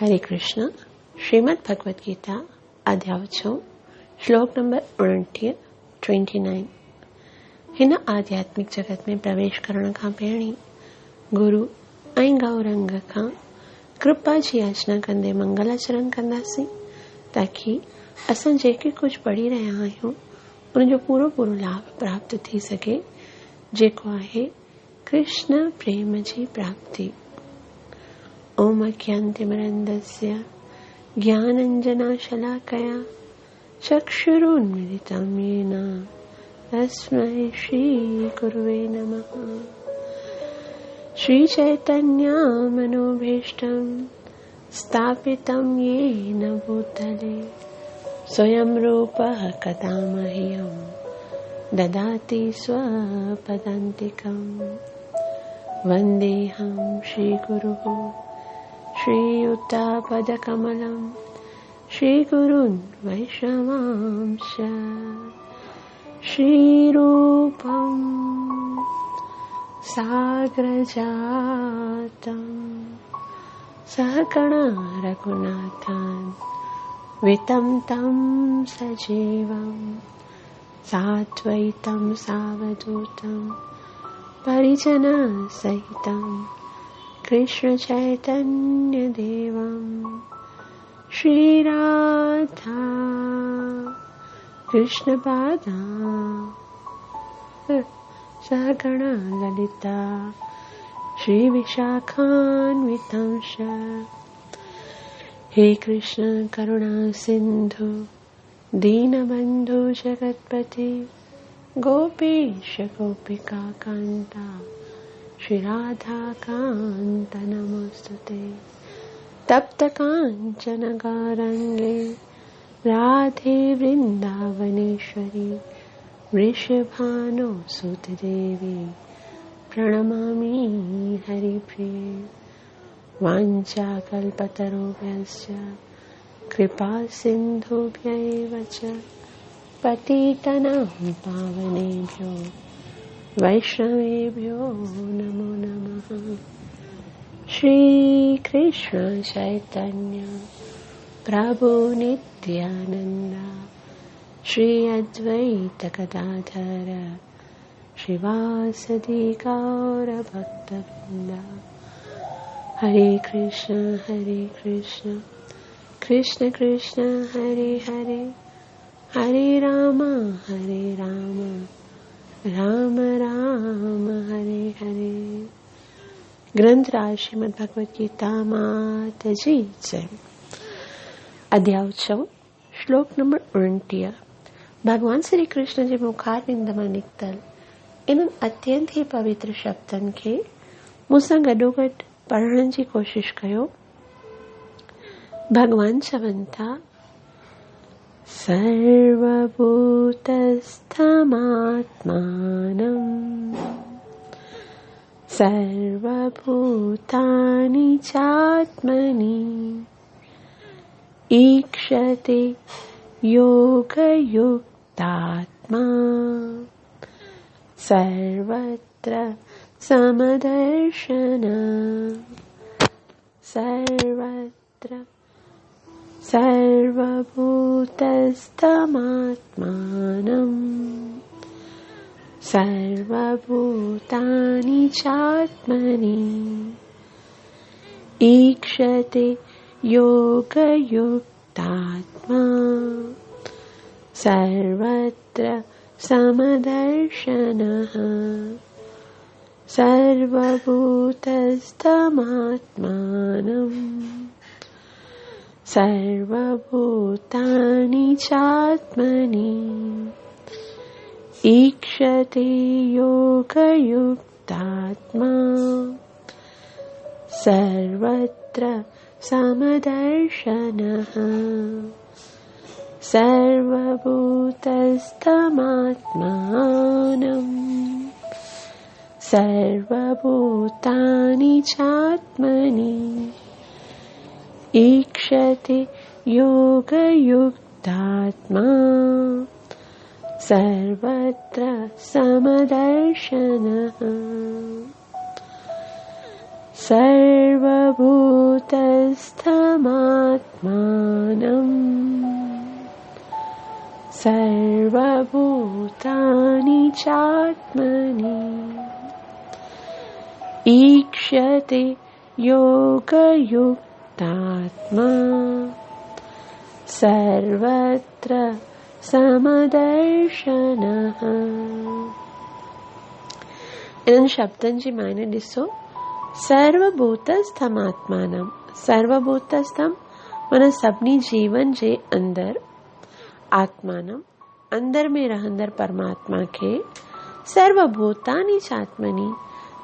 हरे कृष्ण। श्रीमद् भगवद गीता अध्याय 6 श्लोक नंबर 29 हिन आध्यात्मिक जगत में प्रवेश करण खां पहिरीं गुरु ऐं गौरंग खां कृपा जी याचना कंदे मंगलाचरण कंदासीं ताकि असां जेके कुछ पढ़ी रहिया आहियूं उन जो पूरो लाभ प्राप्त थी सके, जेको आहे कृष्ण प्रेम जी प्राप्ति। ओम अज्ञानतिमिरन्धस्य ज्ञानाञ्जनशलाकया चक्षुरुन्मिलितं येन तस्मै श्रीगुरुवे नमः। श्रीचैतन्यमनोभीष्टं स्थापितं येन भूतले स्वयं रूपः कदा मह्यं ददाति स्वपदान्तिकं। वन्देऽहं श्रीगुरुः श्रीयुतापदकमलं श्रीगुरून् वैष्णवांश श्रीरूपं साग्रजातं सहगण रघुनाथान् वितं तं सजीवं साद्वैतं सावधूतं परिजनसहितं कृष्ण चैतन्य देवं श्रीराधा कृष्ण पादा सहगण ललिता श्री विशाखान्वितं च। हे कृष्ण करुणा सिंधु दीनबंधु जगत्पति गोपीश गोपिका कांता श्री राधा कांत नमोस्तुते। तप्त कांचन गौरांगे राधे वृंदावनेश्वरी वृषभानुसुते देवी प्रणमामि हरिप्रिये। वाञ्छाकल्पतरुभ्यश्च कृपा सिन्धुभ्यैव च पतितनां पावनेभ्यो वैष्णवेभ्यो नमो नमः। श्री कृष्ण चैतन्य प्रभु नित्यानंद श्री अद्वैत गदाधर श्रीवासदि गौर भक्तवृंद। हरे कृष्ण कृष्ण कृष्ण हरे हरे हरे राम राम राम हरे हरे। ग्रंथराज श्रीमद् भगवद गीता माता जी जय। अध्याय 6 श्लोक नंबर 29 भगवान श्री कृष्ण जे मुखारविंद मां निकतल इन्हनि अत्यंत ही पवित्र शब्दनि खे मूंसां गॾोगॾु पढ़ण जी कोशिश कयो। भगवान चवनि था, सर्वभूतस्थमात्मानं सर्वभूतानि चात्मनि ईक्षते योगयुक्तात्मा सर्वत्र समदर्शन। सर्वत्र सर्वभूतस्थमात्मानं सर्वभूतानि चात्मनि ईक्षते योगयुक्तात्मा सर्वत्र समदर्शनः। सर्वभूतस्थमात्मानं सर्वभूतानि चात्मनि ईक्षते योगयुक्तात्मा सर्वत्र समदर्शनः। सर्वभूतस्थमात्मानं सर्वभूतानि चात्मनि ईक्षते योगयुक्तात्मा सर्वत्र समदर्शनः। सर्वभूतस्थमात्मानम् सर्वभूतानि चात्मनि ईक्षते योगयुक्तात्मा सर्वत्र समदर्शनः। इन्हनि शब्दनि जी माने ॾिसो। सर्वभूतस्थम आत्मानम, सर्वभूतस्थम माना सभिनी जीवन जे अंदर, आत्मानम अंदर में रहंदड़ परमात्मा खे, सर्वभूतानि चात्मनि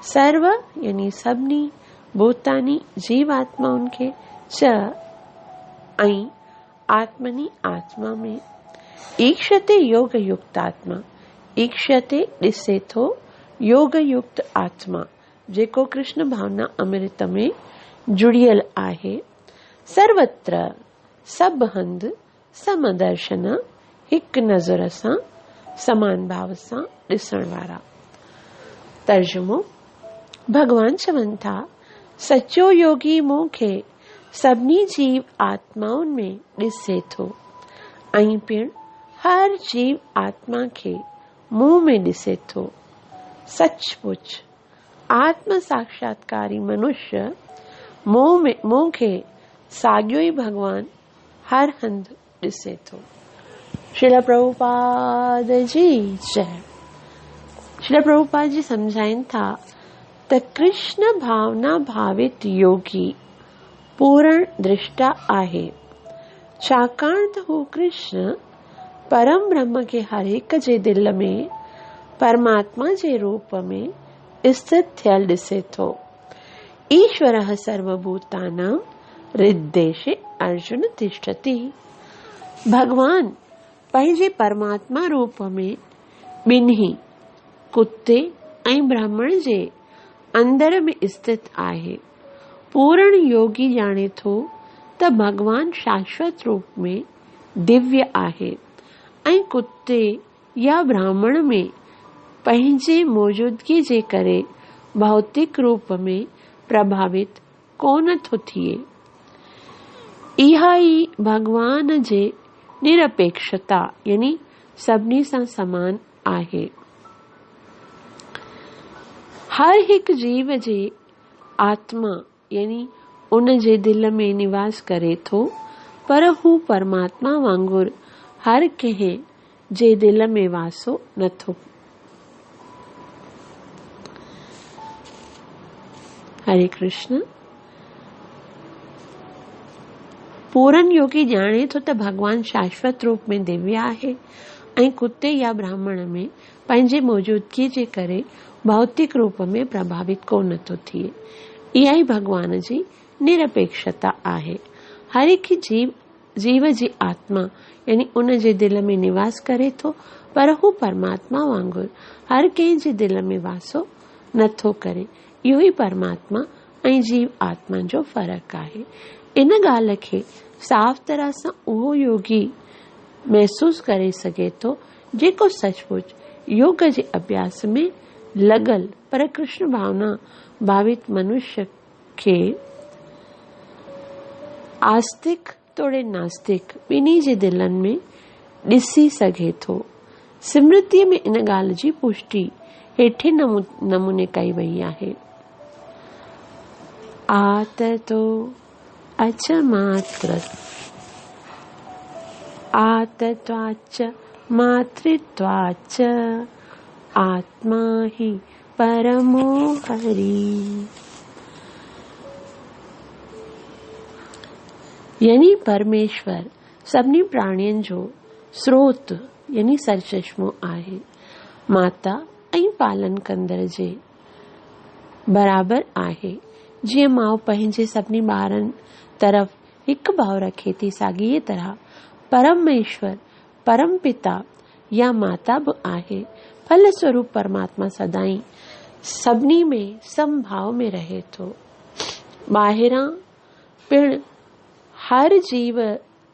सर्व यानी सभिनी, भूतानि जीवात्माउनि खे, च ऐं आत्मनि आत्मा में, ईक्षते योग युक्त आत्मा, ईक्षते ॾिसे थो, योग युक्त आत्मा जेको कृष्ण भावना अमृत में जुड़ियल आहे, सर्वत्र सब हंध समदर्शन हिक नज़र सां समान भाव सां ॾिसण वारा। तर्जुमो। भगवान चवनि था, सचो योगी मूं खे सभिनी जीव आत्माउनि में ॾिसे थो ऐं पिण हर जीव आत्मा खे मूं में ॾिसे थो। सचमुच आत्म साक्षात्कारी मनुष्य मूं खे साॻियो ई भगवान हर हंध ॾिसे थो। श्रील प्रभुपाद जी जय। श्रील प्रभुपाद जी समझाइनि था त कृष्ण भावना भावित योगी पूर्ण दृष्टा आहे, छाकाणि त हू कृष्ण परम ब्रह्म खे हर हिक जे दिल में परमात्मा जे रूप में स्थित थियल ॾिसे थो। ईश्वरः सर्वभूतानां हृद्देशे अर्जुन तिष्ठति। भगवान पंहिंजे परमात्मा रूप में ॿिन्ही कुत्ते ऐं ब्राह्मण जे अंदर में स्थित आहे। पूर्ण योगी ॼाणे थो त भगवान शाश्वत रूप में दिव्य आहे ऐं कुत्ते या ब्राह्मण में पंहिंजे मौजूदगी जे करे भौतिक रूप में प्रभावित कोन थो थिए। इहा ई भगवान जे निरपेक्षता यानी सभिनी सां समान आहे। हर हिक जीव जे आत्मा यानी उन जे दिल में निवास करे थो, पर हू परमात्मा वांगुरु हर कंहिं जे दिल में वासो नथो। हरे कृष्ण। पूर्ण योगी ॼाणे थो त भगवान शाश्वत रूप में दिव्य आहे ऐं कुत्ते या ब्राह्मण में पंहिंजे मौजूदगी जे करे भौतिक रूप में प्रभावित कोन थो थिए। इहा ई भगवान जी निरपेक्षता आहे। हर हिक जीव जी आत्मा यानी उन जे दिल में निवास करे थो, पर हू परमात्मा वांगुरु हर कंहिं जे दिल में वासो नथो करे। इहो ई परमात्मा ऐं जीव आत्मा जो फ़र्क़ु आहे। इन ॻाल्हि खे साफ़ तरह सां उहो योगी महसूसु करे सघे थो जेको सचमुच योग जे अभ्यास में लॻल पर कृष्ण भावना भावित मनुष्य खे आस्तिक तोड़े नास्तिक ॿिन्ही जे दिलनि में ॾिसी सघे थो। स्मृतिअ में इन ॻाल्हि जी पुष्टि हेठे नमूने कई वई आहे। आततो अच मात्र आतत्वाच मातृत्वाच आत्मा ही परमो हरि। यानी परमेश्वर सभिनी प्राणियुनि जो स्रोत यानी सरचश्मो आहे। माता ऐं पालन कंदड़ जे बराबर आहे। जीअं माउ पंहिंजे सभिनी ॿारनि तरफ़ हिकु भाव रखे थी, साॻीअ तरह परमेश्वर परम पिता या माता बि आहे। फलस्वरूप परमात्मा सदाई सभिनी में समभाव में रहे थो। ॿाहिरां पिण हर जीव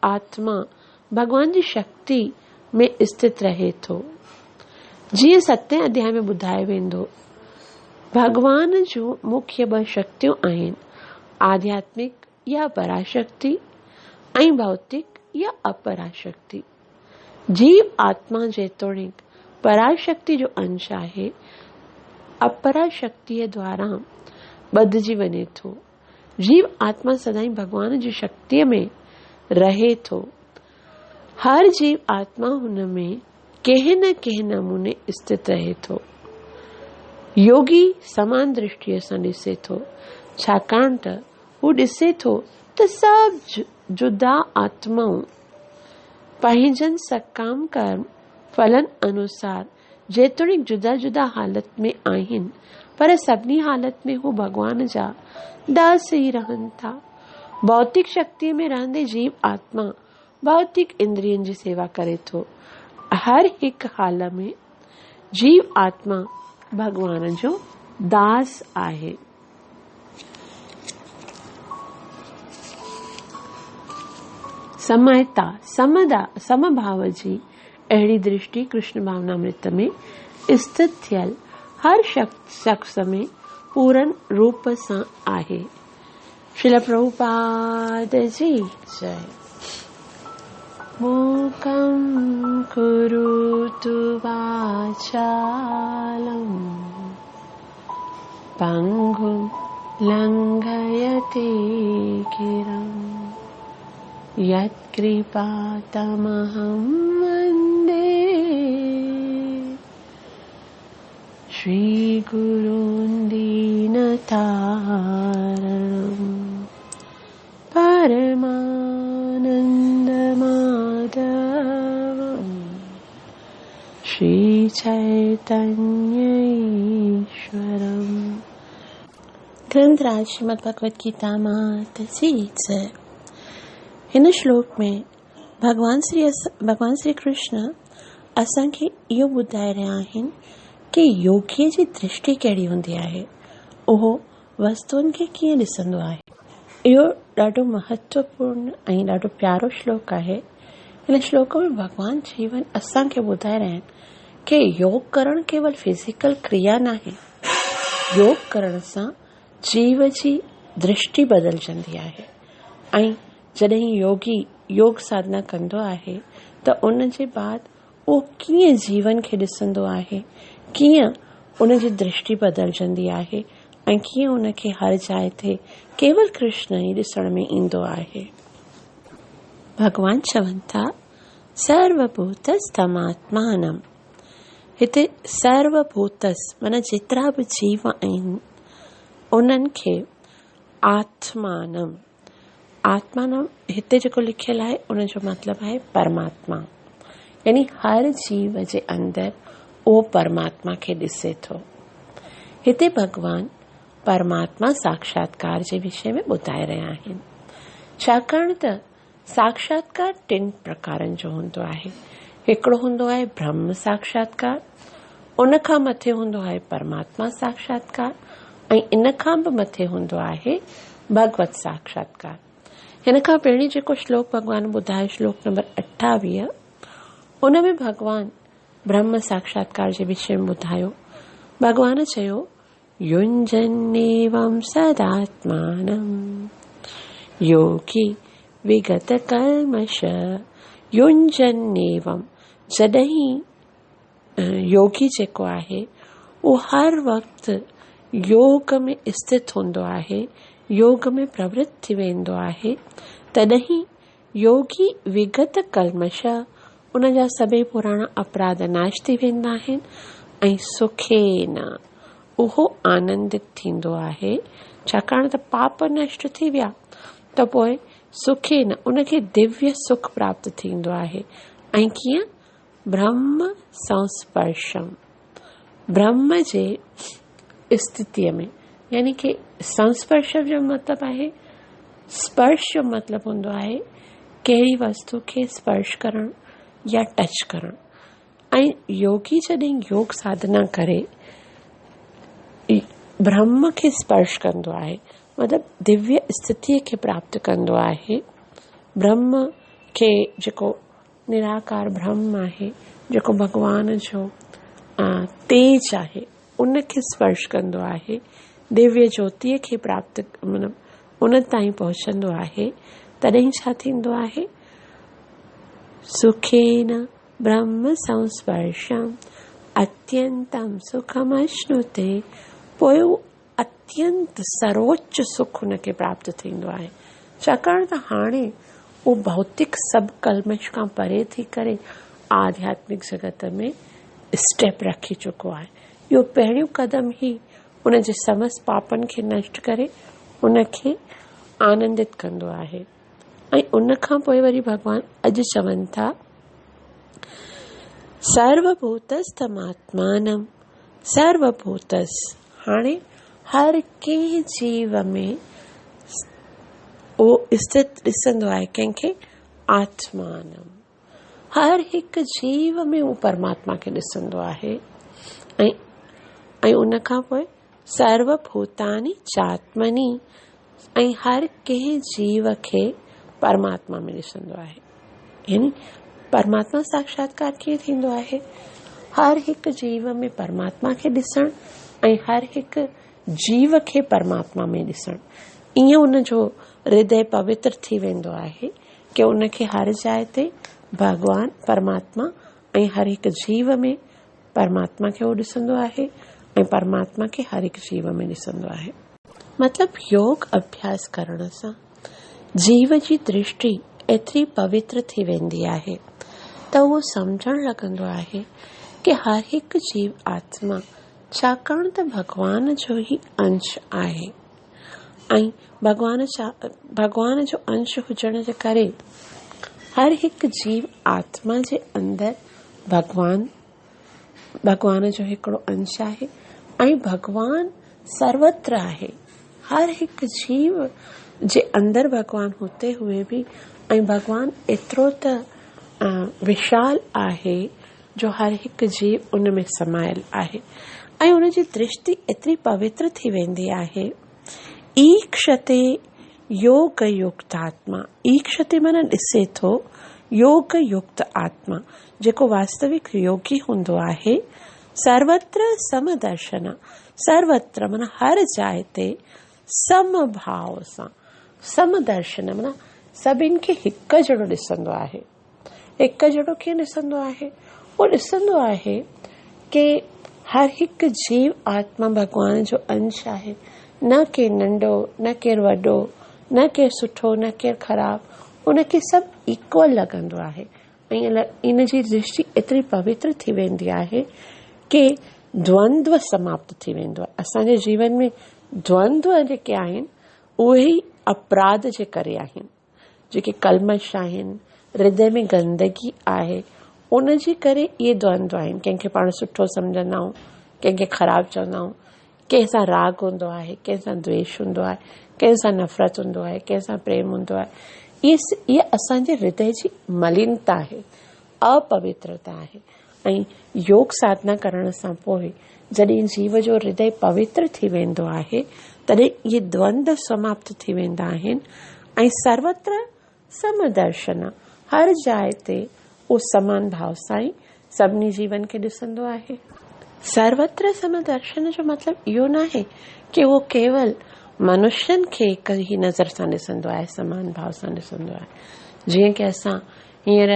आत्मा भगवान जी शक्ति में स्थित रहे थो। जीअं 7 अध्याय में ॿुधायो वेंदो भगवान जो मुख्य ॿ शक्तियूं आहिनि, आध्यात्मिक या पराशक्ति ऐं भौतिक या अपराशक्ति। जीव आत्मा जेतोणीकि पराशक्ति जो अंश आहे, अपराशक्तिअ द्वारा ॿधिजी वञे थो। जीव आत्मा सदाई भगवान जी शक्तिअ में रहे थो। हर जीव आत्मा हुन में कंहिं न कंहिं नमूने स्थित रहे थो। योगी समान दृष्टिअ सां ॾिसे थो, छाकाणि त हू ॾिसे थो त सभु जुदा आत्माऊं पंहिंजनि सकाम कर्म फलनि अनुसार जेतोणीकि जुदा जुदा हालत में आहिनि, पर सभिनी हालत में हू भगवान जा दास ई रहनि था। भौतिक शक्तिअ में रहंदे जीव आत्मा भौतिक इंद्रियनि जी सेवा करे थो। हर हिकु हाल में जीव आत्मा भगवान जो दास आहे। समयता समभाव जी अहिड़ी दृष्टि कृष्ण भावनामृत में स्थित थियल हर शख्स में पूर्ण रूप सां आहे। श्रील प्रभुपाद जी जय। मूकं करोतु वाचालं पंगुं लंघयते गिरं यत्कृपातमहं वन्दे श्रीगुरुं दीनतारणं परमानन्दमाधवं श्रीचैतन्यईश्वरम्। ग्रंथराज श्रीमद् भगवद गीता माता जी जय। हिन श्लोक में भगवान श्री कृष्ण असांखे इहो ॿुधाए रहिया आहिनि कि योगीअ जी दृष्टि कहिड़ी हूंदी आहे, उहो वस्तुअनि खे कीअं ॾिसंदो आहे। इहो ॾाढो महत्वपूर्ण ऐं ॾाढो प्यारो श्लोक आहे। हिन श्लोक में भगवान जीवन असांखे ॿुधाए रहिया आहिनि कि योग करणु केवल फिज़िकल क्रिया न आहे। योग करण सां जीव जी दृष्टि बदिलजंदी आहे ऐं जॾहिं योगी योग साधना कंदो आहे त उन जे बाद उहो कीअं जीवन खे ॾिसंदो आहे, कीअं उन जी दृष्टि बदिलजंदी आहे ऐं कीअं उन खे हर जाइ ते केवल कृष्ण ई ॾिसण में ईंदो आहे। भगवान चवनि था सर्वभूतस तमात्मानम। हिते सर्वभूतस माना जेतिरा बि जीव आहिनि उन्हनि खे आत्मानम हिते जेको लिखियल आहे उन जो मतिलबु आहे परमात्मा, यानी हर जीव जे अंदरि उहो परमात्मा खे ॾिसे थो। हिते भगवान परमात्मा साक्षात्कार जे विषय में ॿुधाए रहिया आहिनि, छाकाणि त साक्षात्कार 3 प्रकारनि जो हूंदो आहे। हिकिड़ो हूंदो आहे ब्रह्म साक्षात्कार, उन खां मथे हूंदो आहे परमात्मा साक्षात्कार ऐं इन खां बि मथे हूंदो आहे भगवत साक्षात्कार। हिन खां पहिरीं जेको श्लोक भगवान ॿुधायो, श्लोक नंबर 28, उन में भगवान ब्रह्म साक्षात्कार जे विषय में ॿुधायो। भगवान चयो युञ्जन्नेवं सदात्मानं योगी विगत कल्मष। युञ्जन्नेवं जॾहिं योगी जेको आहे उहो हर वक़्तु योग में स्थित हूंदो आहे, योग में प्रवृत्त थी वेंदो आहे, तॾहिं योगी विगत कल्मष उन जा सभई पुराणा अपराध नाश थी वेंदा आहिनि ऐं सुखेन उहो आनंदित थींदो आहे, छाकाणि त पाप नष्ट थी विया त पोइ सुखेन उनखे दिव्य सुख प्राप्त थींदो आहे। ऐं कीअं? ब्रह्म संस्पर्शम, ब्रह्म जे स्थितिअ में, यानी कि संस्पर्श जो मतिलबु आहे, स्पर्श जो मतिलबु हूंदो आहे कहिड़ी वस्तु खे स्पर्श करणु या टच करणु। ऐं योगी जॾहिं योग साधना करे ब्रह्म खे स्पर्श कंदो आहे, मतिलबु दिव्य स्थितिअ खे प्राप्त कंदो आहे। ब्रह्म खे जेको निराकार ब्रह्म आहे, जेको भगवान जो तेज आहे, उनखे स्पर्श कंदो आहे, दिव्य ज्योतिअ खे प्राप्त मतिलबु उन ताईं पहुचंदो आहे, तॾहिं छा थींदो आहे? सुखेन ब्रह्म संस्पर्शम अत्यंतम सुखमश्नुते। पोइ अत्यंत सर्वोच्च सुख उनखे प्राप्त थींदो आहे, छाकाणि त हाणे उहो भौतिक सभु कलमश खां परे थी करे आध्यात्मिक जगत में स्टेप रखी चुको आहे। इहो पहिरियों कदम ई उनजे समस्त पापनि खे नष्ट करे उनखे आनंदित कंदो आहे। ऐं उन खां पोइ वरी भॻवानु अॼु चवनि था, सर्वभूतस्थमात्मानं सर्वभूतस। हाणे हर कंहिं जीव में उहो स्थित ॾिसंदो आहे, कंहिंखे? आत्मानं। हर हिकु जीव में उहो परमात्मा खे ॾिसंदो आहे। ऐं उन खां पोइ सर्वभूतानि चात्मनि, ऐं हर कंहिं जीव खे परमात्मा में ॾिसंदो आहे। यानी परमात्मा साक्षात्कार कीअं थींदो आहे? हर हिकु जीव में परमात्मा खे ॾिसणु ऐं हर हिकु जीव खे परमात्मा में ॾिसणु। ईअं उनजो हृदय पवित्र थी वेंदो आहे कि उनखे हर जाइ ते भगवान परमात्मा ऐं हर हिकु जीव में परमात्मा खे उहो ॾिसंदो आहे ऐं परमात्मा खे हर हिकु जीव में ॾिसंदो आहे। मतिलबु योग अभ्यास करण सां जीव जी दृष्टि एतिरी पवित्र थी वेंदी आहे त उहो सम्झणु लॻंदो आहे कि हर हिकु जीव आत्मा, छाकाणि त भॻवान जो ई अंश आहे ऐं भॻवान जो अंश हुजण जे करे हर हिकु जीव आत्मा जे अंदरि भॻवान जो हिकिड़ो अंश आहे ऐं भॻवान सर्वत्र आहे। हर हिकु जीव जे अंदरि भॻवान हुते हुए बि ऐं भॻवान एतिरो त विशाल आहे जो हर हिकु जीव उन में समायल आहे ऐं उनजी दृष्टि एतिरी पवित्र थी वेंदी आहे। ईक्षते योग युक्त आत्मा। ईक्षते माना ॾिसे थो, योग युक्त आत्मा जेको वास्तविक योगी हूंदो आहे। सर्वत्र समदर्शन। सर्वत्र माना हर जाइ ते समभाव सां। समदर्शन माना सभिनि खे हिकु जहिड़ो ॾिसंदो आहे। हिकु जहिड़ो कीअं ॾिसंदो आहे? उहो ॾिसंदो आहे कि हर हिकु जीव आत्मा भॻवान जो अंश आहे। न के नंढो, न केरु वॾो, न केरु सुठो, न केरु ख़राबु, उनखे सभु इक्वल लॻंदो आहे। ऐं इन जी दृष्टि एतिरी पवित्र थी वेंदी आहे कि द्वंद्व समाप्त थी वेंदो आहे। असांजे जीवन में द्वंद्व जेके आहिनि उहे ई अपराध जे करे आहिनि। जेके कलमश आहिनि, हृदय में गंदगी आहे, उन जे करे इहे द्वंद्व आहिनि। कंहिंखे पाण सुठो सम्झंदा आहियूं, कंहिंखे ख़राबु चवंदा आहियूं, कंहिंसां राग हूंदो आहे, कंहिंसां द्वेष हूंदो आहे, कंहिंसां नफ़रत हूंदो आहे, कंहिंसां प्रेम हूंदो आहे। इहे असांजे हृदय जी मलिनता आहे, अपवित्रता आहे। ऐं योग साधना करण सां पोइ जॾहिं जीव जो हृदय पवित्र थी वेंदो आहे तॾहिं इहे द्वंद्व समाप्त थी वेंदा आहिनि ऐं सर्वत्र समदर्शन। हर जाइ ते उहो समान भाव सां ई सभिनी जीवन खे ॾिसंदो आहे। सर्वत्र समदर्शन जो मतिलबु इहो न आहे कि उहो केवल मनुष्यनि खे हिकु ई नज़र सां ॾिसंदो आहे, समान भाव सां ॾिसंदो आहे। जीअं कि असां हींअर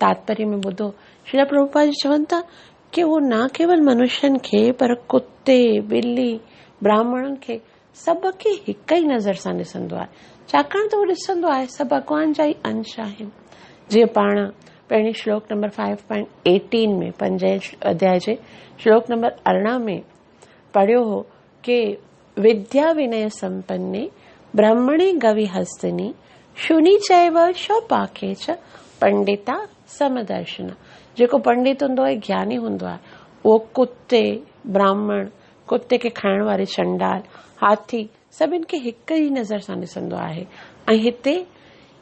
तात्पर्य में ॿुधो, श्री प्रभुपाद जी चवनि था कि उहो न केवल मनुष्यनि खे पर कुते, ॿिली, ब्राह्मणनि खे सभ खे हिकु ई नज़र सां ॾिसंदो आहे, छाकाणि त उहो ॾिसंदो आहे सभु भॻवान जा ई अंश आहिनि। जीअं पाण पहिरीं श्लोक नंबर 5.18 में 5 अध्याय जे श्लोक नंबर 18 में पढ़ियो हो कि विद्या विनय संपन्ने ब्रह्मणे गवि हस्तिनी शुनि चैव शौपाखे च पंडिता समदर्शन। जेको पंडित हूंदो आहे, ज्ञानी हूंदो आहे, उहो कुते, ब्राह्मण, कुते खे खाइण वारे चंडाल, हाथी सभिनि खे हिकु ई नज़र सां ॾिसंदो आहे। ऐं हिते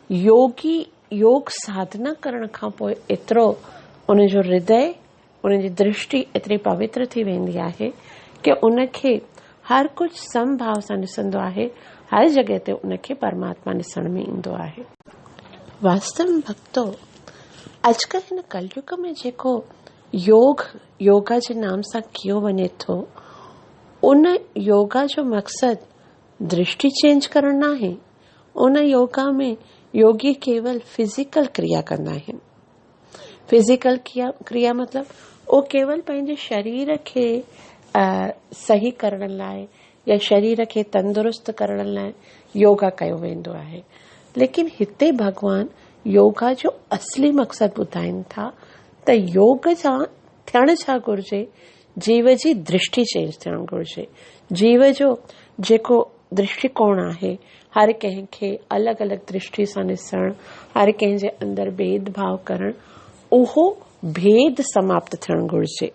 योगी योग साधना करण खां पोइ एतिरो उनजो हृदय, उनजी दृष्टि एतिरी पवित्र थी वेंदी आहे कि उनखे हर कुझु समभाव सां ॾिसंदो आहे। हर जॻह ते उनखे परमात्मा ॾिसण में ईंदो आहे। वास्तव में भक्तो, अॼुकल्ह हिन कलयुग में जेको योगा जे नाम सां कयो वञे थो, उन योगा जो मकसद दृष्टि चेंज करण न आहे। उन योगा में योगी केवल फिजिकल क्रिया कंदा आहिनि। फिजिकल क्रिया मतलब वो केवल पंहिंजे शरीर खे सही करण लाइ या शरीर खे तंदुरुस्त करण लाइ योगा कयो वेंदो आहे। लेकिन हिते भगवान योगा जो असली मकसद ॿुधाइनि था त योग सां थियण छा घुर्जे, जीव जी दृष्टि चेंज थियणु घुर्जे। जीव जो जेको दृष्टिकोण आहे, हर कंहिंखे अलॻि अलॻि दृष्टि सां ॾिसणु, हर कंहिंजे अंदरि भेदभाव करणु, उहो भेद समाप्त थियणु घुर्जे।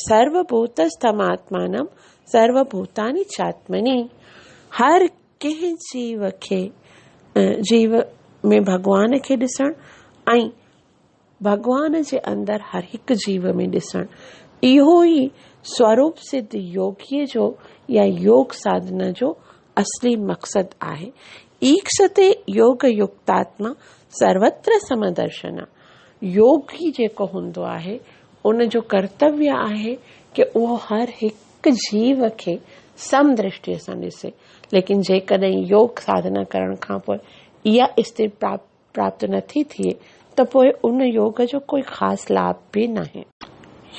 सर्वभूतस्थमात्मानं सर्वभूतानि चात्मनि। हर कंहिं जीव में भगवान खे ॾिसणु ऐं भगवान जे अंदरि हर हिकु जीव में ॾिसणु, इहो ई स्वरूप सिद्ध योगीअ जो या योग साधना जो असली मकसद आहे। ईक्षते योग युक्तात्मा सर्वत्र समदर्शन। योगी जेको हूंदो आहे उन जो कर्तव्य आहे कि उहो हर हिकु जीव खे समदृष्टिअ सां ॾिसे। लेकिन जेकॾहिं योग साधना करण खां पोइ इहा स्थिति प्राप्त नथी थिए त पोइ उन योग जो कोई ख़ासि लाभ बि नाहे।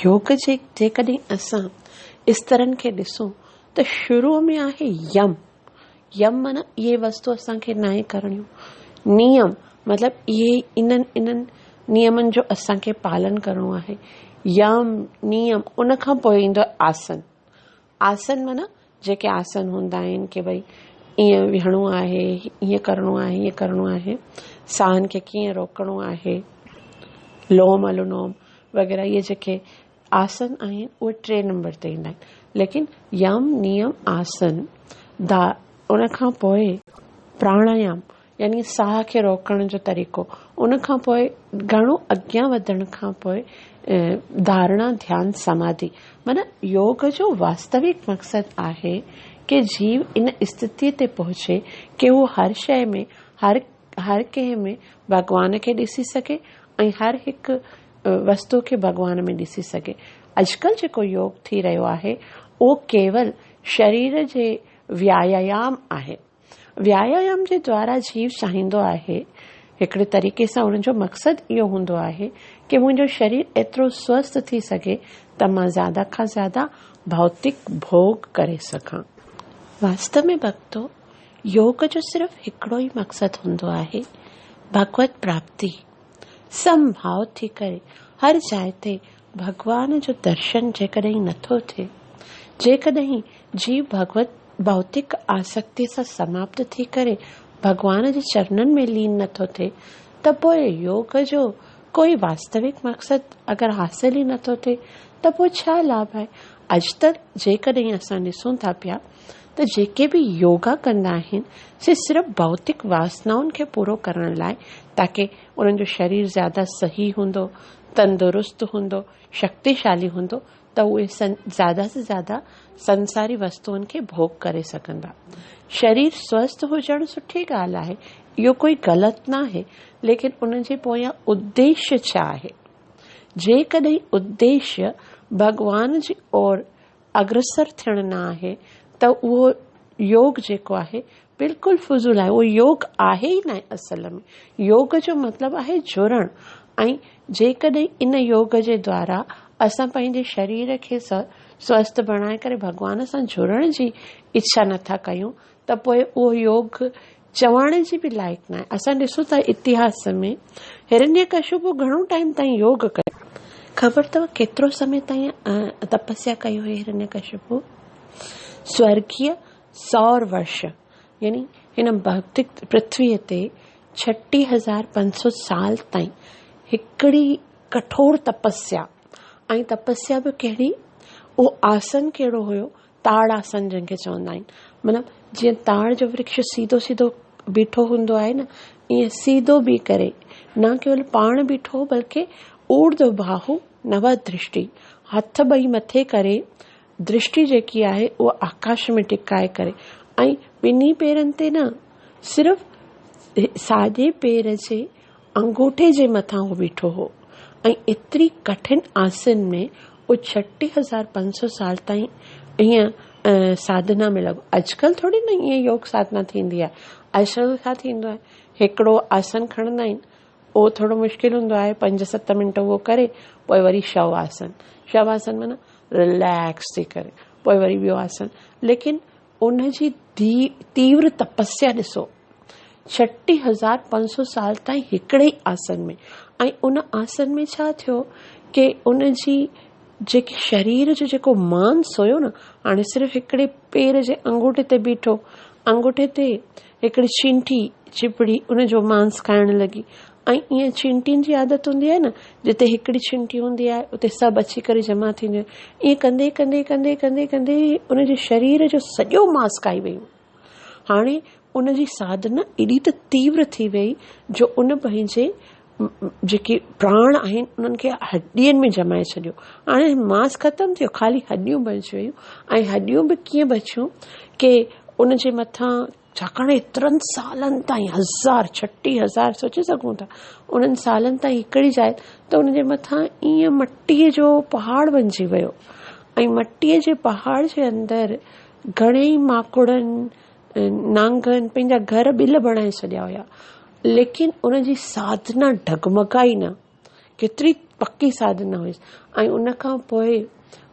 योग जेकॾहिं असां स्तरनि खे ॾिसूं त शुरूअ में आहे यम। यम माना इहे वस्तु असांखे नाहे करणियूं। नियम मतिलबु इहे इन्हनि नियमनि जो असांखे पालन करिणो आहे। यम नियम, उन खां पोइ ईंदो आसन। आसन माना जेके आसन हूंदा आहिनि कि भई ईअं विहणो आहे, ईअं करिणो आहे, ईअं करिणो आहे, साहनि खे कीअं रोकणो आहे, लोम अनुलोम वग़ैरह, इहे जेके आसन आहिनि उहे 3 नंबर ते ईंदा आहिनि। लेकिन यम नियम आसन उन खां पोइ प्राणायाम यानी साह खे रोकण जो तरीक़ो, उन खां पोइ घणो अॻियां वधण खां पोइ धारणा ध्यान समाधि। माना योग जो वास्तविक मकसद आहे कि जीव इन स्थिति ते पहुचे कि वो हर शइ में हर कंहिं में भगवान खे ॾिसी सघे ऐं हर हिकु वस्तु खे भगवान में ॾिसी सघे। अॼुकल्ह जेको योग थी रहियो आहे उहो केवल शरीर जे व्यायाम आहे। व्यायाम जे द्वारा जीव चाहींदो आहे, हिकिड़े तरीक़े सां उनजो मकसद इहो हूंदो आहे कि मुंहिंजो शरीर एतिरो स्वस्थ थी सघे त मां ज़्यादा खां ज़्यादा भौतिक भोग करे सघां। वास्तव में भक्तो, योग जो सिर्फ़ हिकिड़ो ई मकसद हूंदो आहे, भगवत प्राप्ति। समभाव थी करे हर जाइ ते भगवान जो दर्शन जेकॾहिं नथो थिए, जेकॾहिं जीव भगवत भौतिक आसक्ति सां समाप्त थी करे भगवान जे चरणनि में लीन नथो थिए त पोइ योग जो कोई वास्तविक मकसद अगरि हासिल ई नथो थिए त पोइ छा लाभ आहे। अॼु तक जेकॾहिं असां ॾिसूं था पिया त जेके बि योगा कंदा आहिनि से सिर्फ़ु भौतिक वासनाउनि खे पूरो करण लाइ, ताकि उन्हनि जो शरीर ज़्यादा सही हूंदो, तंदुरुस्त हूंदो, शक्तिशाली हूंदो त उहे ज़्यादा से ज़्यादा संसारी वस्तुअनि खे भोग करे सघंदा। शरीर स्वस्थ हुजणु सुठी ॻाल्हि आहे, इहो कोई ग़लति न आहे, लेकिन उन जे पोयां उद्देश्य छा आहे। जेकॾहिं उद्देश्य भगवान जी ओर अग्रसर थियणु न आहे त उहो योग जेको आहे बिल्कुलु फुज़ूल आहे। उहो योग आहे ई न असल में। योग जो मतिलबु आहे जुड़णु। ऐं जेकॾहिं इन योग जे द्वारा असां पंहिंजे शरीर खे स्वस्थ बणाए करे भगवान सां जुड़ण जी इच्छा नथा कयूं त पोइ उहो योग चवण जी बि लाइक़ु न आहे। असां ॾिसूं था इतिहास में हिरण्यकशिपु घणो टाइम ताईं योग कयो। ख़बर अथव केतिरो समय ताईं तपस्या कई हुई हिरण्यकशिपु? स्वर्गीय 100 वर्ष, यानी हिन भौतिक पृथ्वीअ ते 36,500 साल ताईं हिकिड़ी कठोर तपस्या। ऐं तपस्या बि कहिड़ी, उहो आसन कहिड़ो हुयो, ताड़ आसन जंहिंखे चवंदा आहिनि। मतिलबु जीअं ताड़ जो वृक्ष सीधो सीधो बीठो हूंदो आहे न, ईअं सीधो बि करे, न केवल पाण बीठो बल्कि ऊर्ध्व बाहु नव दृष्टि, हथ ॿई मथे करे दृष्टि जेकी आहे उहा आकाश में टिकाए करे, ऐं ॿिन्ही पेरनि ते न सिर्फ़ु साॼे पेर जे अंगूठे जे मथां उहो बीठो हो। ऐं एतिरी कठिन आसन में उहो 36,500 साल ताईं हीअं साधना में लॻो। अॼुकल्ह थोरी न ईअं योग साधना थींदी आहे। अॼुकल्ह छा थींदो आहे, हिकिड़ो आसन खणंदा आहिनि, उहो थोरो मुश्किल हूंदो आहे, 5-7 मिंट उहो करे, पोइ वरी शव आसन माना रिलैक्स थी करे, पोइ वरी ॿियो आसन। लेकिन उनजी तीव्र तपस्या ॾिसो, 36,500 साल ताईं हिकिड़े ई आसन में। ऐं उन आसन में छा थियो कि उनजी जेके शरीर जो जेको मांस हुयो न, हाणे सिर्फ़ु हिकिड़े पेर जे अंगूठे ते बीठो, अंगूठे ते हिकिड़ी चींटी चिपड़ी उनजो मांस खाइण लॻी। ऐं ईअं चींटियुनि जी आदत हूंदी आहे न, जिते हिकिड़ी चींटी हूंदी आहे उते सभु अची करे जमा थींदियूं आहिनि। ईअं कंदे कंदे कंदे कंदे कंदे उनजे शरीर जो सॼो मांस खाई वियूं। हाणे उनजी साधना एॾी त तीव्र थी वई जो उन पंहिंजे जेके प्राण आहिनि उन्हनि खे हड्डियुनि में जमाए छॾियो। हाणे मांस ख़तमु थियो, ख़ाली हड्डियूं बची वियूं। ऐं हड्डियूं बि कीअं बचियूं कि उनजे मथां, छाकाणि एतिरनि सालनि ताईं 36,000 सोचे सघूं था, उन्हनि सालनि ताईं हिकिड़ी जाइ, त उनजे मथां ईअं मटीअ जो पहाड़ बणिजी वियो। ऐं मटीअ जे पहाड़ जे अंदरि घणेई माकुड़नि नांगनि पंहिंजा घर बिल बणाए छॾिया हुया। लेकिन उनजी साधना डगमगाई न, केतिरी पक्की साधना हुई। ऐं उन खां पोइ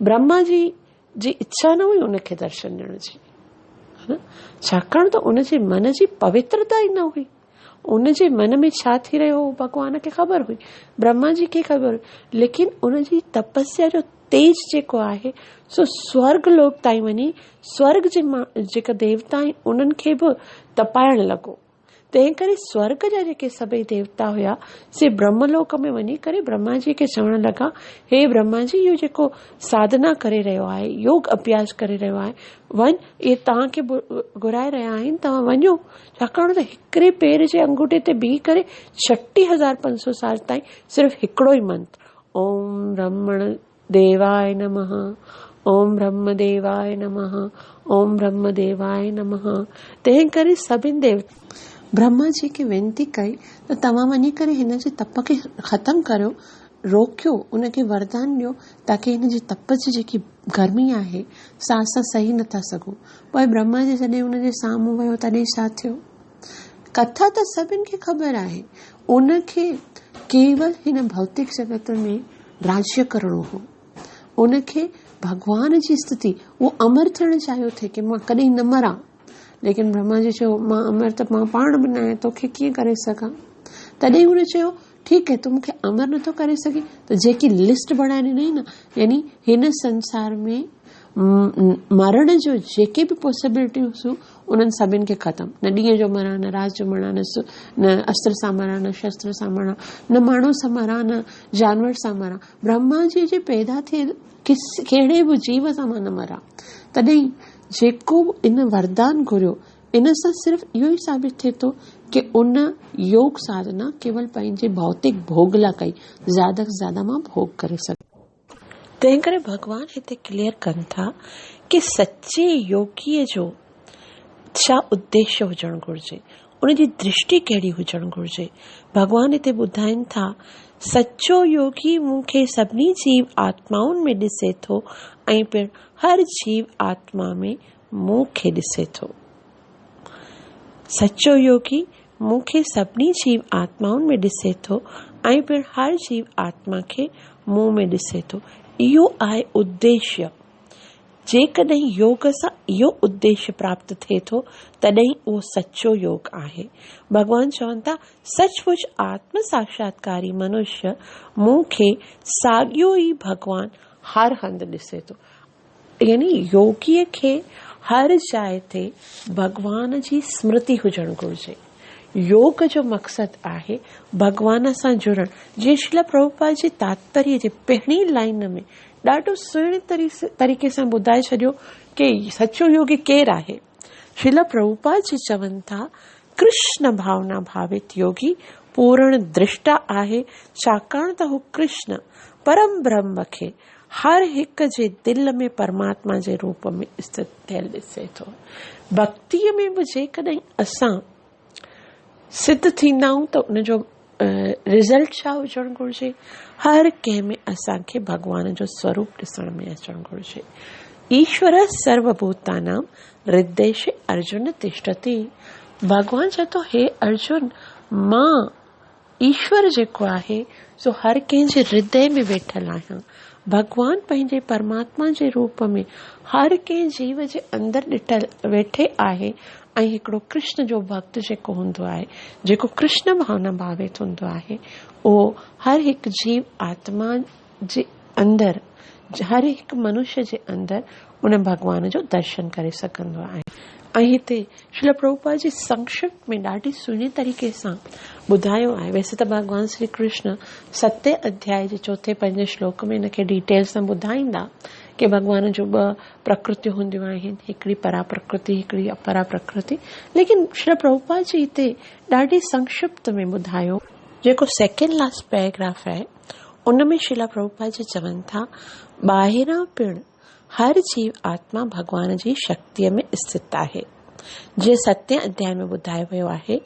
ब्रह्मा जी इच्छा न हुई उनखे दर्शन ॾियण जी, छाकाणि त उनजे मन जी पवित्रता ई न हुई। उनजे मन में छा थी रहियो हो भॻवान खे ख़बर हुई, ब्रह्मा जी खे ख़बर हुई। लेकिन उनजी तपस्या जो तेज जेको आहे सो स्वर्ग लोक ताईं वञी, स्वर्ग जे जेका देवता आहिनि उन्हनि खे बि तपाइण लॻो। तंहिं करे स्वर्ग जा जेके सभई देवता हुया से ब्रह्मलोक में वञी करे ब्रह्मा जी खे चवण लॻा, हे ब्रह्मा जी, इहो जेको साधना करे रहियो आहे, योग अभ्यास करे रहियो आहे, वञ, इहे तव्हांखे घुराए रहिया आहिनि, तव्हां वञो। छाकाणि त हिकिड़े पेर जे अंगूठे ते बीह करे 36,500 साल ताईं सिर्फ़ु हिकिड़ो ई मंत्र, ओम ब्रह्मण देवाय नमः, ओम ब्रह्म देवाय नमः, ओम ब्रह्म देवाय नमः। तंहिं करे सभिनि ब्रह्मा जी खे वेनती कई त तव्हां वञी करे हिन जे तप खे ख़तमु करियो, रोकियो, उनखे वरदान ॾियो, ताकी हिन जी तप जी जेकी गर्मी आहे सा असां सही नथा सघूं। पोइ ब्रह्मा जी जॾहिं उनजे साम्हूं वियो तॾहिं छा थियो, कथा त सभिनि खे ख़बर आहे। उनखे केवल हिन भौतिक जगत में राज्य करणो हो, उनखे भगवान जी स्थिति, उहो अमर थियण चाहियो थे कि मां कॾहिं न मरां। लेकिन ब्रह्मा जी चयो, मां अमर त मां पाण बि न आहियां, तोखे कीअं करे सघां। तॾहिं हुन चयो, ठीकु है, तूं मूंखे अमर नथो करे सघे त जेकी लिस्ट बणाए ॾिनई न, यानी हिन संसार में मरण जो जेके बि पॉसिबिलिटियूं हुयूं उन्हनि सभिनि खे ख़तमु। न ॾींहं जो मरां, न राति जो मरां, न अस्त्र सां मरां, न शस्त्र सां मरां, न माण्हू सां मरां, न जानवर सां मरां। ब्रह्मा जी जे पैदा थिए कहिड़े बि जीव सां मां न मरां। तॾहिं जेको इन वरदान घुरियो, इन सां सिर्फ़ु इहो ई साबित थिए थो कि उन योग साधना केवल पंहिंजे भौतिक भोग लाइ कई, ज़्यादा से ज़्यादा मां भोग करे सघां। तंहिं करे भॻवान हिते क्लियर कनि था कि सचे योगीअ जो छा उद्देश्य हुजणु घुरिजे, उनजी दृष्टि कहिड़ी हुजणु घुरिजे। भॻवान हिते ॿुधाइनि था, सचो योगी मूंखे सभिनी जीव आत्माउनि में ॾिसे थो ऐं पिणु हर जीव आत्मा में मूंखे ॾिसे थो। सचो योगी मूंखे सभिनी जीव आत्माउनि में ॾिसे थो ऐं पिणु हर जीव आत्मा खे मूं में ॾिसे थो। इहो आहे उद्देश्य। जेकॾहिं योग सां इहो उद्देश्य प्राप्त थिए थो तॾहिं उहो सचो योग आहे। भॻवान चवनि था, सचमुच आत्म साक्षात्कारी मनुष्य मूंखे साॻियो ई भॻवान हर हंधि ॾिसे थो। यानी योगीअ खे हर जाइ ते भॻवान जी स्मृति हुजणु घुरिजे। योग जो मक़सदु आहे भॻवान सां जुड़णु। जीअं श्रील प्रभुपाद जी तात्पर्य जे पहिरीं लाइन में ॾाढो सुहिणे तरीक़े सां ॿुधाए छॾियो कि सचो योगी केरु आहे। श्रील प्रभुपाद जी चवनि था, कृष्ण भावना भावित योगी पूर्ण दृष्टा आहे, छाकाणि त हू कृष्ण परम ब्रह्म खे हर हिक जे दिल में परमात्मा जे रूप में स्थित थियल ॾिसे थो। भक्तीअ में बि जेकॾहिं असां सिद्ध थींदा आहियूं त उनजो रिज़ल्ट छा हुजणु घुरिजे, हर कंहिं में असांखे भॻवान जो स्वरूप ॾिसण में अचणु घुरिजे। ईश्वर सर्वभूतानां हृदय अर्जुन तिष्ठति। भगवान चए थो हे अर्जुन, मां ईश्वर जेको आहे सो हर कंहिंजे हृदय में वेठल आहियां। भगवान पंहिंजे परमात्मा जे रूप में हर कंहिं जीव जे अंदर ॾिठल वेठे आहे। ऐं हिकिड़ो कृष्ण जो भक्त जेको हूंदो आहे, जेको कृष्ण भावना भावित हूंदो आहे, उहो हर हिकु जीव आत्मा जे अंदर, हर हिकु मनुष्य जे अंदर उन भगवान जो दर्शन करे सघंदो आहे। ऐं हिते श्रील प्रभुपाद जी संक्षिप्त में ॾाढी सुहिणे तरीक़े सां ॿुधायो आहे। वैसे त भगवान श्री कृष्ण 7 अध्याय जे 4-5 श्लोक में हिनखे डिटेल सां ॿुधाईंदा कि भगवान जो 2 प्रकृतियूं हूंदियूं आहिनि, हिकिड़ी परा प्रकृति, हिकिड़ी अपरा प्रकृति। लेकिन श्रील प्रभुपाद जी हिते ॾाढी संक्षिप्त में ॿुधायो। जेको सेकेंड लास्ट पैराग्राफ आहे उन में श्रील प्रभुपाद जी चवनि था, ॿाहिरां पिण हर जीव आत्मा भगवान जी शक्तिअ में स्थित आहे। जीअं 7 अध्याय में ॿुधायो वियो आहे,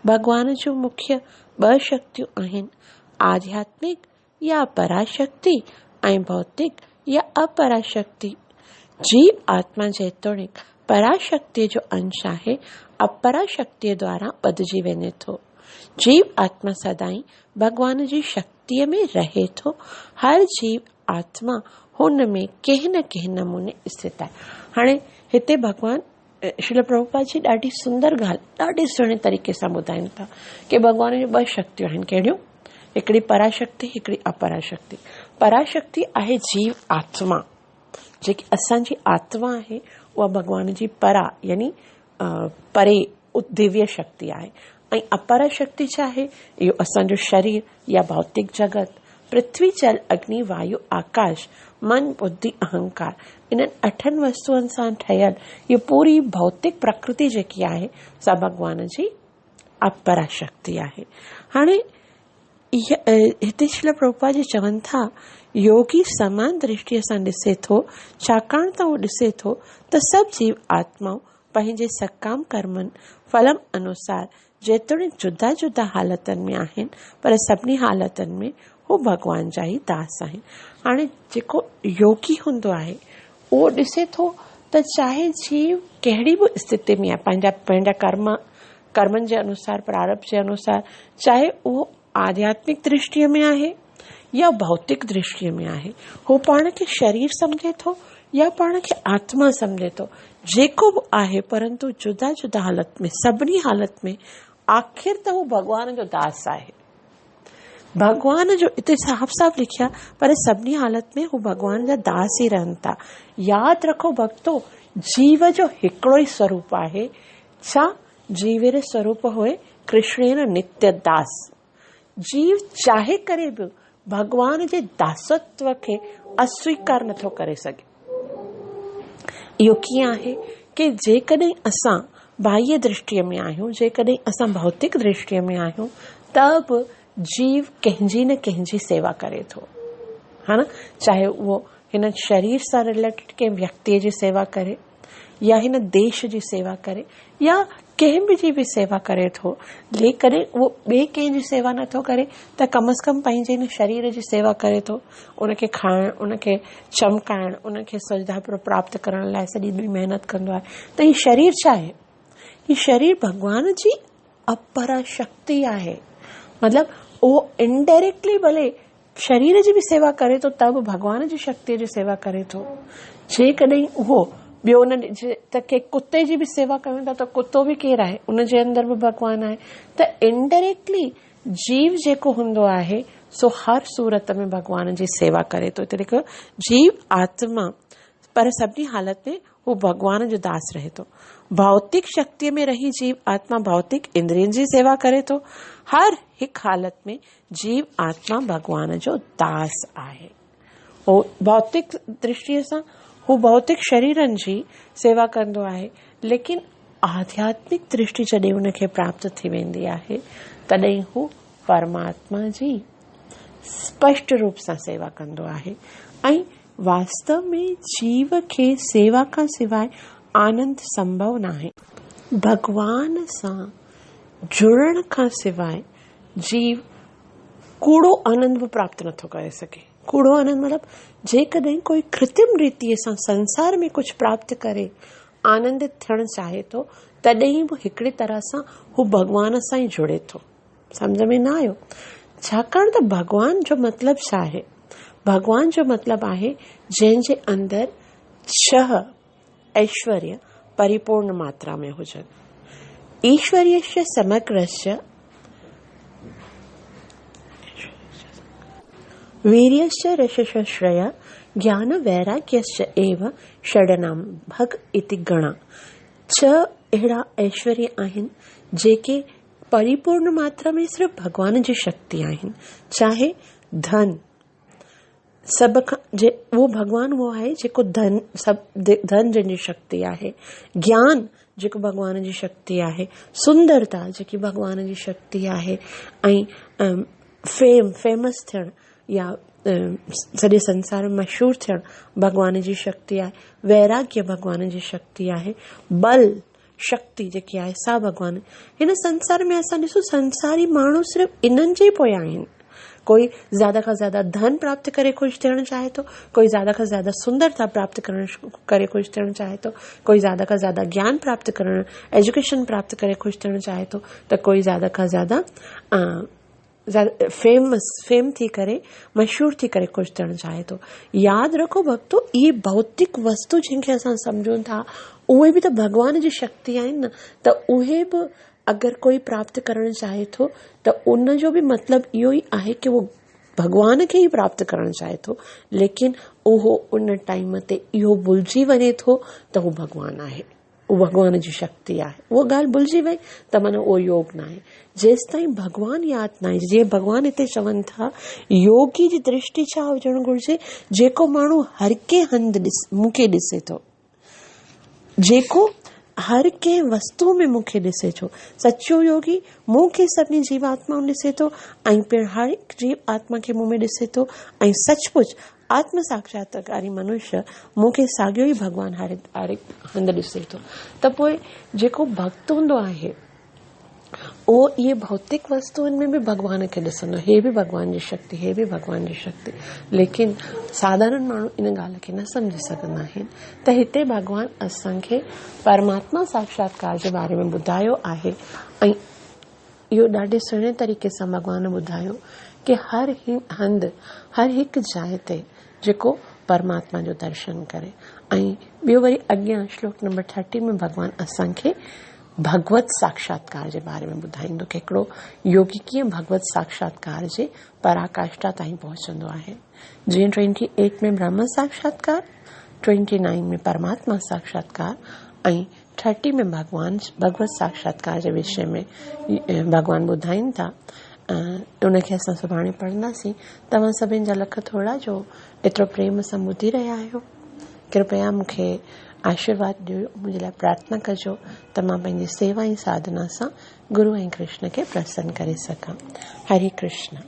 भगवान जो मुख्य 2 शक्तियूं आहिनि, आध्यात्मिक या पराशक्ति ऐं भौतिक या अपराशक्ति। जीव आत्मा जेतोणीक पराशक्ति जो अंश आहे, अपराशक्ति द्वारा बदिजी वञे थो। जीव आत्मा सदाई भगवान जी शक्तिअ में रहे थो। हर जीव आत्मा हुन में कंहिं न कंहिं नमूने स्थित आहे। हाणे हिते भगवान श्रील प्रभुपाद जी ॾाढी सुंदर ॻाल्हि ॾाढी सुहिणे तरीक़े सां ॿुधाइनि था कि भगवान जी 2 शक्तियूं आहिनि। कहिड़ियूं? हिकिड़ी पराशक्ति, हिकिड़ी अपराशक्ति। पराशक्ति आहे जीव आत्मा, जेकी असांजी आत्मा आहे उहा भगवान जी परा यानी परे दिव्य शक्ति आहे। ऐं अपराशक्ति छा आहे? इहो असांजो शरीर या भौतिक जगत, पृथ्वी, जल, अग्नि, वायु, आकाश, मन, बुद्धि, अहंकार, इन्हनि 8 वस्तुअनि सां ठहियल इहो पूरी भौतिक प्रकृति जेकी आहे सा भगवान जी अपराशक्ति आहे। हाणे हिते श्रील प्रभुपाद जी चवनि था, योगी समान दृष्टिअ सां ॾिसे थो, छाकाणि त उहो ॾिसे थो त सभु जीव आत्माऊं पंहिंजे सकाम कर्मनि फलम अनुसार जेतोणीक जुदा जुदा हालतनि में आहिनि, पर सभिनी हालतनि में हू भगवान जा ई दास आहिनि। हाणे जेको योगी हूंदो आहे उहो ॾिसे थो त चाहे जीव कहिड़ी बि स्थिति में आहे, पंहिंजा कर्मनि जे अनुसार, प्रारब्ध जे अनुसार, चाहे उहो आध्यात्मिक दृष्टिअ में आहे या भौतिक दृष्टिअ में आहे, हू पाण खे शरीर सम्झे थो या पाण खे आत्मा सम्झे थो, जेको बि आहे, परंतु जुदा जुदा हालत में, सभिनी हालत में आख़िर त हू भगवान जो दास आहे। भगवान जो इते साफ़ साफ़ लिखिया, पर सभिनी हालत में हू भगवान जा दास ई रहनि था। यादि रखो भक्तो, जीव जो हिकिड़ो ई स्वरूप आहे। छा? जीवेर स्वरूप हुए कृष्णेर नित्य दास। जीव चाहे करे बि भगवान जे दासत्व खे अस्वीकार नथो करे सघे। इहो कीअं आहे कि जेकॾहिं असां बाह्य दृष्टिअ में आहियूं, जेकॾहिं असां भौतिक दृष्टिअ में आहियूं, त बि जीव कंहिंजी न कंहिंजी सेवा करे थो, हा न? चाहे उहो हिन शरीर सां रिलेटेड कंहिं व्यक्तिअ जी सेवा करे, या हिन देश जी सेवा करे, या कंहिं बि जी बि सेवा करे थो। लेकिन उहो ॿिए कंहिंजी सेवा नथो करे त कम से कम पंहिंजे हिन शरीर जी सेवा करे थो। उनखे खाइण, उनखे चमकाइण, उनखे सुविधा प्राप्त करण लाइ सॼी ॾींहुं महिनत कंदो आहे। त हीउ शरीर छा आहे? हीउ शरीर भगवान जी अपरा शक्ति आहे। मतिलबु उहो इनडायरेक्टली भले शरीर जी बि सेवा करे थो त बि भगवान जी शक्तिअ जी सेवा करे थो। जेकॾहिं उहो ॿियो न त के कुते जी बि सेवा कयूं था त कुतो बि केरु आहे? उनजे अंदर बि भगवान आहे। त इनडायरेक्टली जीव जेको हूंदो आहे सो हर सूरत में भगवान जी सेवा करे थो। हिते लिखो जीव आत्मा, पर सभिनी हालत में हू भगवान जो दास रहे थो। भौतिक शक्तिअ में रही जीव आत्मा भौतिक इंद्रियनि जी सेवा करे थो। हर हिकु हालत में जीव आत्मा भगवान जो दास आहे। उहो भौतिक दृष्टिअ सां हू भौतिक शरीरनि जी सेवा कंदो आहे, लेकिन आध्यात्मिक दृष्टि जॾहिं उनखे प्राप्त थी वेंदी आहे तॾहिं हू परमात्मा जी स्पष्ट रूप सां सेवा कंदो आहे। ऐं वास्तव में जीव खे सेवा खां सवाइ आनंद संभव न आहे। भगवान सां जुड़ण खां सवाइ जीव कूड़ो आनंद बि प्राप्त नथो करे सघे। कूड़ो आनंद मतलब जेकॾहिं कोई कृत्रिम रीतिअ सां संसार में कुझु प्राप्त करे आनंदित थियणु चाहे थो, तॾहिं बि हिकिड़ी तरह सां हू भॻवान सां ई जुड़े थो। सम्झ में न आयो? छाकाणि त भॻवान जो मतिलबु छा आहे? भॻवान जो मतिलबु आहे जंहिंजे अंदरि 6 ऐश्वर्य परिपूर्ण मात्रा में हुजनि। ईश्वर्यस्य समग्रस्य वीर्यस्य रसस्य श्रेय ज्ञान वैराग्यस्य एव षडनाम भग इति गणा। 6 अहिड़ा ऐश्वर्य आहिनि जेके परिपूर्ण मात्रा में सिर्फ़ भगवान जी शक्ति आहिनि। चाहे धन, सभ खां उहो भगवान उहो आहे जेको धन जंहिंजी शक्ति आहे, ज्ञान जेको भगवान जी शक्ति आहे, सुंदरता जेकी भगवान जी शक्ति आहे, ऐं फेमस थियणु या सॼे संसार में मशहूर थियणु भगवान जी शक्ति आहे, वैराग्य भगवान जी शक्ति आहे, बल शक्ति जेकी आहे सा भगवान। हिन संसार में असां ॾिसो संसारी माण्हू सिर्फ़ु इन्हनि जे पोयां आहिनि। कोई ज़्यादा खां ज़्यादा धन प्राप्त करे ख़ुशि थियणु चाहे थो, कोई ज़्यादा खां ज़्यादा सुंदरता प्राप्त करे ख़ुशि थियणु चाहे थो, कोई ज़्यादा खां ज़्यादा ज्ञान प्राप्त करणु, एजुकेशन प्राप्त करे ख़ुशि थियणु चाहे थो, त कोई ज़्यादा खां ज़्यादा फेम थी करे मशहूर थी करे ख़ुशि थियणु चाहे थो। यादि रखो भक्तो, इहे भौतिक वस्तु जंहिंखे असां सम्झूं था उहे बि त भगवान जी शक्ति आहिनि न। त उहे बि अगरि कोई प्राप्त करणु चाहे थो त उन जो बि मतिलबु इहो ई आहे कि उहो भगवान खे ई प्राप्त करणु चाहे थो, लेकिन उहो उन टाइम ते इहो भुलिजी वञे थो त उहो भगवान आहे, उहो भगवान जी शक्ति आहे। उहो ॻाल्हि भुलिजी वई त माना उहो योग न आहे। जेसि ताईं भगवान यादि न आहे, जीअं भगवान हिते चवनि था, योगी जी दृष्टि छा हुजणु घुरिजे? जेको माण्हू हर के हंधि मूंखे ॾिसे थो, जेको हर कंहिं वस्तु में मूंखे ॾिसे थो। सचो योगी मूंखे सभिनी जीवात्माऊं ॾिसे थो ऐं पिणु हर हिकु जीव आत्मा खे मूं में ॾिसे थो, ऐं सचमुच आत्म साक्षात्कारी मनुष्य मूंखे साॻियो ई भगवान हर हिकु हंधि ॾिसे थो। त पोइ जेको भक्त हूंदो आहे उहो इहे भौतिक वस्तुअनि में बि भगवान खे ॾिसंदो, हे बि भगवान जी शक्ति, हे बि भगवान जी शक्ति। लेकिन साधारण माण्हू इन ॻाल्हि खे न सम्झी सघंदा आहिनि। त हिते भगवान असांखे परमात्मा साक्षात्कार जे बारे में ॿुधायो आहे, ऐं इहो ॾाढे सुहिणे तरीक़े सां भगवान ॿुधायो कि हर हंधि हर हिकु जाइ ते जेको परमात्मा जो दर्शन करे। ऐं ॿियो वरी अॻियां श्लोक नंबर 30 में भगवान असांखे भगवत साक्षात्कार जे बारे में ॿुधाईंदो कि हिकिड़ो योगी कीअं भगवत साक्षात्कार जे पराकाष्ठा ताईं पहुचंदो आहे। जीअं 28 में ब्रह्म साक्षात्कार, 29 में परमात्मा साक्षात्कार ऐं 30 में भगवत साक्षात्कार जे विषय में भगवान ॿुधाइनि था। उनखे असां सुभाणे पढ़ंदासीं। तव्हां सभिनि जा लख थोड़ा जो एतिरो प्रेम सां ॿुधी रहिया आहियो। कृपया मूंखे आशीर्वाद ॾियो, मुंहिंजे लाइ प्रार्थना कजो त मां पंहिंजी सेवा ऐं साधना सां गुरु ऐं कृष्ण खे प्रसन्न करे सघां। हरे कृष्ण।